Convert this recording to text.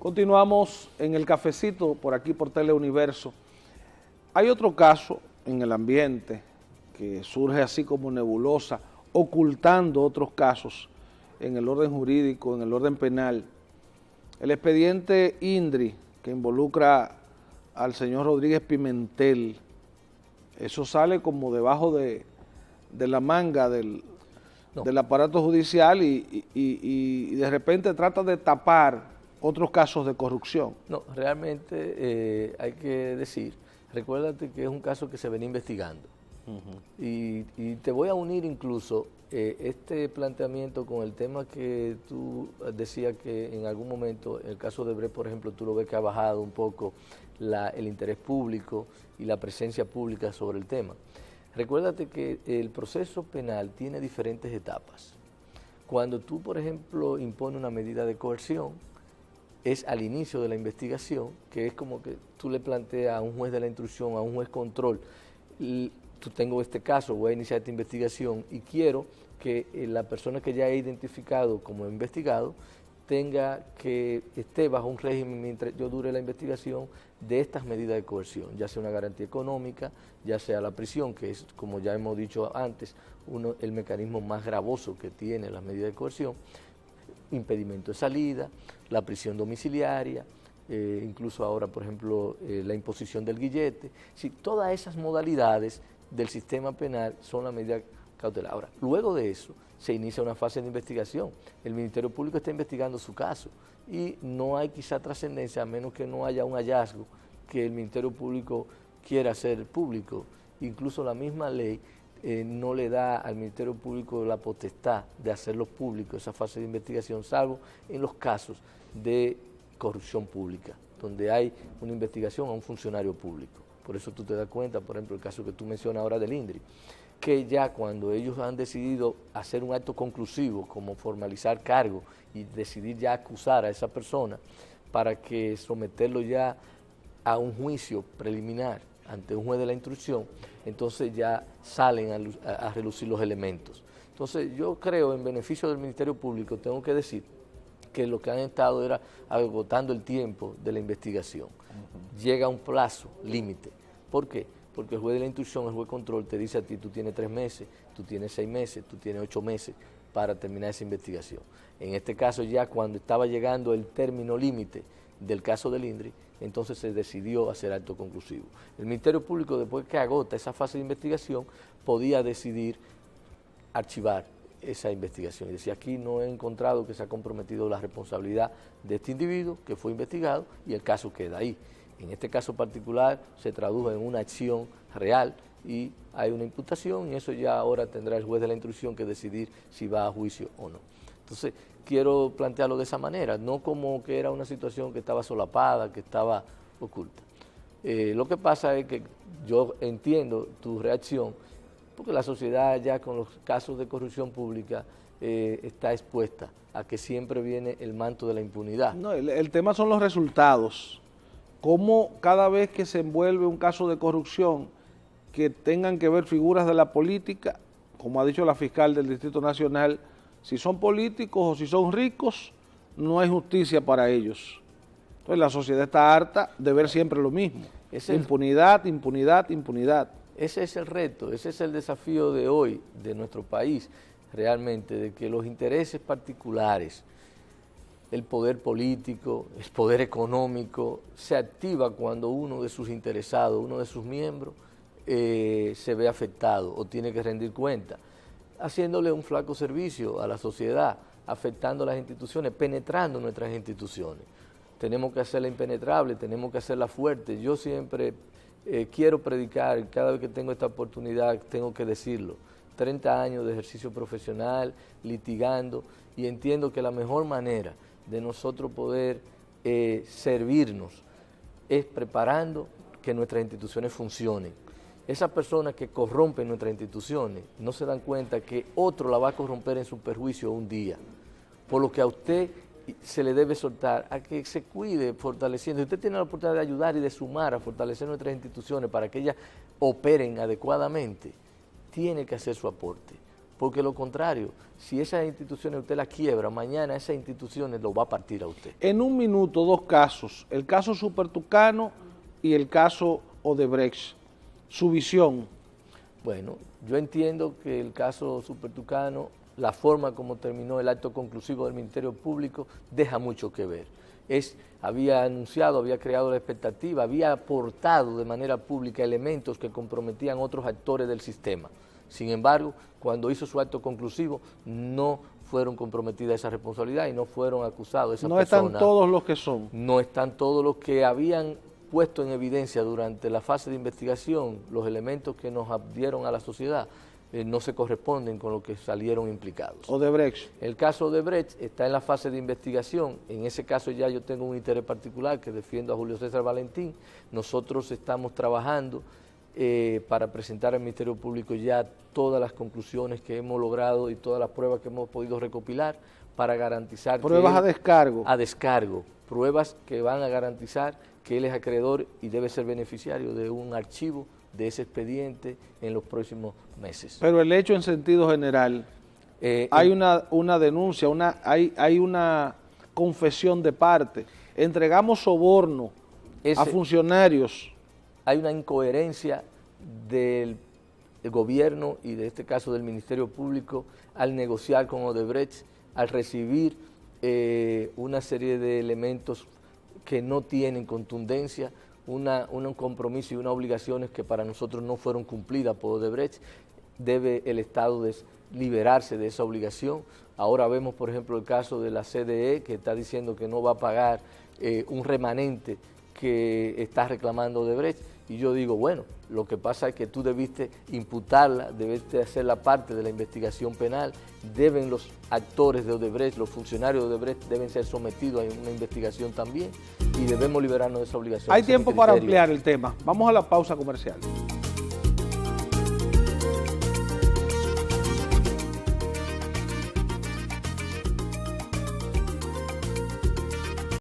Continuamos en el cafecito por aquí por Teleuniverso. Hay otro caso en el ambiente que surge así como nebulosa, ocultando otros casos en el orden jurídico, en el orden penal. El expediente INDRI, que involucra al señor Rodríguez Pimentel, eso sale como debajo de la manga del aparato judicial y de repente trata de tapar otros casos de corrupción. No, realmente hay que decir, recuérdate que es un caso que se venía investigando. Y te voy a unir incluso este planteamiento con el tema que tú decías que en algún momento, en el caso de Brecht, por ejemplo, tú lo ves que ha bajado un poco el interés público y la presencia pública sobre el tema. Recuérdate que el proceso penal tiene diferentes etapas. Cuando tú, por ejemplo, impones una medida de coerción, es al inicio de la investigación, que es como que tú le planteas a un juez de la instrucción, a un juez control, tú tengo este caso, voy a iniciar esta investigación y quiero que la persona que ya he identificado como investigado tenga que esté bajo un régimen mientras yo dure la investigación de estas medidas de coerción, ya sea una garantía económica, ya sea la prisión, que es, como ya hemos dicho antes, el mecanismo más gravoso que tiene las medidas de coerción, impedimento de salida, la prisión domiciliaria, incluso ahora, por ejemplo, la imposición del guillete. Sí, todas esas modalidades del sistema penal son la medida cautelar. Ahora, luego de eso, se inicia una fase de investigación. El Ministerio Público está investigando su caso y no hay quizá trascendencia a menos que no haya un hallazgo que el Ministerio Público quiera hacer público. Incluso la misma ley no le da al Ministerio Público la potestad de hacerlo público, esa fase de investigación, salvo en los casos de corrupción pública, donde hay una investigación a un funcionario público. Por eso tú te das cuenta, por ejemplo, el caso que tú mencionas ahora del INDRI, que ya cuando ellos han decidido hacer un acto conclusivo, como formalizar cargo y decidir ya acusar a esa persona para que someterlo ya a un juicio preliminar ante un juez de la instrucción, entonces ya salen a relucir los elementos. Entonces yo creo, en beneficio del Ministerio Público, tengo que decir que lo que han estado era agotando el tiempo de la investigación. Llega un plazo límite. ¿Por qué? Porque el juez de la instrucción, el juez control, te dice a ti, tú tienes 3 meses, tú tienes 6 meses, tú tienes 8 meses para terminar esa investigación. En este caso ya cuando estaba llegando el término límite del caso del INDRI, entonces se decidió hacer acto conclusivo. El Ministerio Público, después que agota esa fase de investigación, podía decidir archivar esa investigación. Y decía, aquí no he encontrado que se ha comprometido la responsabilidad de este individuo que fue investigado y el caso queda ahí. En este caso particular se tradujo en una acción real y hay una imputación y eso ya ahora tendrá el juez de la instrucción que decidir si va a juicio o no. Entonces, quiero plantearlo de esa manera, no como que era una situación que estaba solapada, que estaba oculta. Lo que pasa es que yo entiendo tu reacción, porque la sociedad ya con los casos de corrupción pública está expuesta a que siempre viene el manto de la impunidad. No, el tema son los resultados. Cómo cada vez que se envuelve un caso de corrupción que tengan que ver figuras de la política, como ha dicho la fiscal del Distrito Nacional, si son políticos o si son ricos, no hay justicia para ellos. Entonces la sociedad está harta de ver siempre lo mismo. Impunidad, impunidad, impunidad. Ese es el reto, ese es el desafío de hoy, de nuestro país, realmente, de que los intereses particulares, el poder político, el poder económico, se activa cuando uno de sus interesados, uno de sus miembros, se ve afectado o tiene que rendir cuenta, haciéndole un flaco servicio a la sociedad, afectando a las instituciones, penetrando nuestras instituciones. Tenemos que hacerla impenetrable, tenemos que hacerla fuerte. Yo siempre quiero predicar, cada vez que tengo esta oportunidad tengo que decirlo. 30 años de ejercicio profesional, litigando, y entiendo que la mejor manera de nosotros poder servirnos es preparando que nuestras instituciones funcionen. Esas personas que corrompen nuestras instituciones no se dan cuenta que otro la va a corromper en su perjuicio un día. Por lo que a usted se le debe soltar a que se cuide fortaleciendo. Si usted tiene la oportunidad de ayudar y de sumar a fortalecer nuestras instituciones para que ellas operen adecuadamente, tiene que hacer su aporte. porque lo contrario, si esas instituciones usted las quiebra, mañana esas instituciones lo va a partir a usted. En un minuto, dos casos, el caso Supertucano y el caso Odebrecht, su visión. Bueno, yo entiendo que el caso Supertucano, la forma como terminó el acto conclusivo del Ministerio Público, deja mucho que ver. Había anunciado, había creado la expectativa, había aportado de manera pública elementos que comprometían a otros actores del sistema. Sin embargo, cuando hizo su acto conclusivo, no fueron comprometidas esa responsabilidad y no fueron acusados esas personas. No están todos los que son. No están todos los que habían puesto en evidencia durante la fase de investigación, los elementos que nos dieron a la sociedad, no se corresponden con lo que salieron implicados. Odebrecht. El caso Odebrecht está en la fase de investigación. En ese caso ya yo tengo un interés particular que defiendo a Julio César Valentín. Nosotros estamos trabajando para presentar al Ministerio Público ya todas las conclusiones que hemos logrado y todas las pruebas que hemos podido recopilar para garantizar... Pruebas a descargo. A descargo. Pruebas que van a garantizar que él es acreedor y debe ser beneficiario de un archivo de ese expediente en los próximos meses. Pero el hecho en sentido general, hay una denuncia, hay una confesión de parte. Entregamos soborno a funcionarios. Hay una incoherencia del gobierno y de este caso del Ministerio Público al negociar con Odebrecht, al recibir una serie de elementos que no tienen contundencia, un compromiso y unas obligaciones que para nosotros no fueron cumplidas por Odebrecht. Debe el Estado liberarse de esa obligación. Ahora vemos, por ejemplo, el caso de la CDE, que está diciendo que no va a pagar un remanente que está reclamando Odebrecht. Y yo digo, bueno, lo que pasa es que tú debiste imputarla, debiste hacerla parte de la investigación penal, deben los actores de Odebrecht, los funcionarios de Odebrecht deben ser sometidos a una investigación también y debemos liberarnos de esa obligación. Hay tiempo para ampliar el tema. Vamos a la pausa comercial.